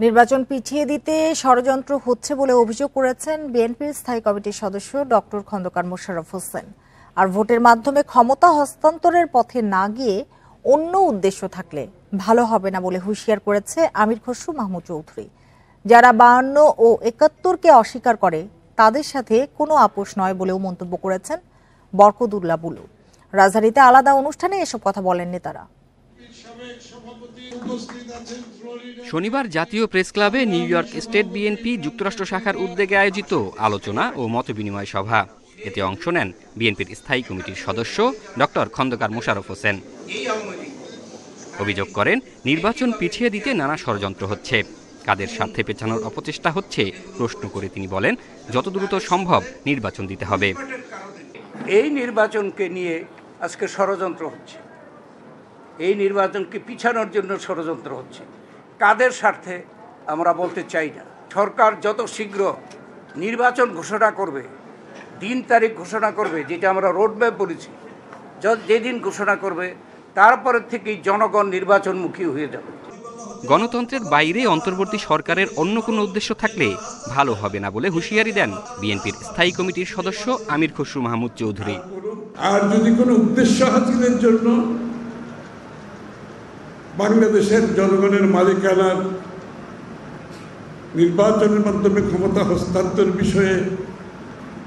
নির্বাচন পিছিয়ে দিতে ষড়যন্ত্র হচ্ছে বলে অভিযোগ করেছেন বিএনপির স্থায়ী কমিটির সদস্য ডক্টর খন্দকার মোশাররফ হোসেন। আর ভোটের মাধ্যমে ক্ষমতা হস্তান্তরের পথে না গিয়ে অন্য উদ্দেশ্য থাকলে ভালো হবে না বলে হুঁশিয়ার করেছে আমির খসরু মাহমুদ চৌধুরী। যারা 52 ও 71-কে অস্বীকার করে তাদের সাথে কোনো আপোষ নয় বলেও মন্তব্য করেছেন বরকতুল্লাহ বুলু। রাজধানীতে আলাদা অনুষ্ঠানে এসব কথা বলেন নেতারা। শনিবার জাতীয় প্রেস ক্লাবে নিউ ইয়র্ক স্টেট বিএনপি যুক্তরাষ্ট্র শাখার উদ্যোগে আয়োজিত আলোচনা ও মতবিনিময় সভা। এতে অংশ নেন বিএনপির স্থায়ী কমিটির সদস্য ডক্টর খন্দকার মোশাররফ হোসেন। অভিযোগ করেন, নির্বাচন পিছিয়ে দিতে নানা ষড়যন্ত্র হচ্ছে। কাদের স্বার্থে পেছানোর অপচেষ্টা হচ্ছে প্রশ্ন করে তিনি বলেন, যত দ্রুত সম্ভব নির্বাচন দিতে হবে। এই নির্বাচনকে নিয়ে আজকে ষড়যন্ত্র হচ্ছে, এই নির্বাচনকে পিছানোর জন্য ষড়যন্ত্র হচ্ছে। কাদের স্বার্থে আমরা বলতে চাই না। সরকার যত শীঘ্র নির্বাচন ঘোষণা করবে, দিন তারিখ ঘোষণা করবে, যেটা আমরা রোডম্যাপ বলেছি, যেদিন ঘোষণা করবে তারপরের থেকেই জনগণ নির্বাচনমুখী হয়ে যাবে। গণতন্ত্রের বাইরে অন্তর্বর্তী সরকারের অন্য কোনো উদ্দেশ্য থাকলে ভালো হবে না বলে হুঁশিয়ারি দেন বিএনপির স্থায়ী কমিটির সদস্য আমির খসরু মাহমুদ চৌধুরী। আর যদি কোনো উদ্দেশ্য হাসিলের জন্য বাংলাদেশের জনগণের মালিকানার নির্বাচনের মাধ্যমে ক্ষমতা হস্তান্তর বিষয়ে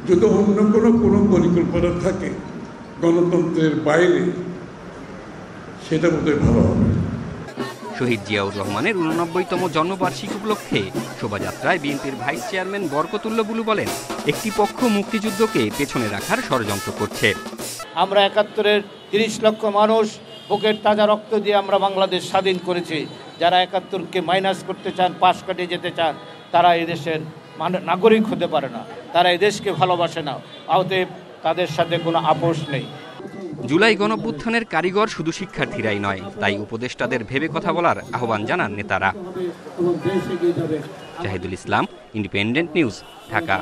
যদি অন্য কোনো পরিকল্পনা থাকে গণতন্ত্রের বাইরে, সেটা বোধহয় ভালো হবে। শহীদ জিয়াউর রহমানের 89তম জন্মবার্ষিকী উপলক্ষে শোভাযাত্রায় বিএনপির ভাইস চেয়ারম্যান বরকতুল্লাহ বুলু বলেন, একটি পক্ষ মুক্তিযুদ্ধকে পেছনে রাখার ষড়যন্ত্র করছে। আমরা 71-এর 30 লক্ষ মানুষ বুকের তাজা রক্ত দিয়ে আমরা বাংলাদেশ স্বাধীন করেছি। যারা 71-কে মাইনাস করতে চান, পাশ কাটিয়ে যেতে চান, তারা এই দেশের নাগরিক হতে পারে না, তারা এই দেশকে ভালোবাসে না। অতএব তাদের সাথে কোনো আপোষ নেই। জুলাই গণঅভ্যুত্থানের কারিগর শুধু শিক্ষার্থীরাই নয়, তাই উপদেষ্টাদের ভেবে কথা বলার আহ্বান জানান নেতারা। জাহিদুল ইসলাম, ইন্ডিপেন্ডেন্ট নিউজ, ঢাকা।